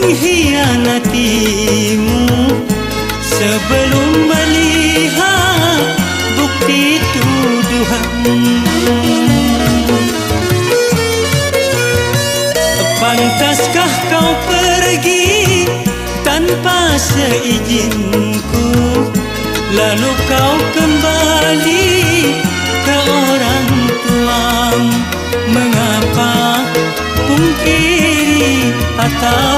mengkhianatimu sebelum melihat bukti tuduhan. Pantaskah kau pergi tanpa seizinku, lalu kau kembali ke orang tuamu? Mengapa pungkiri atau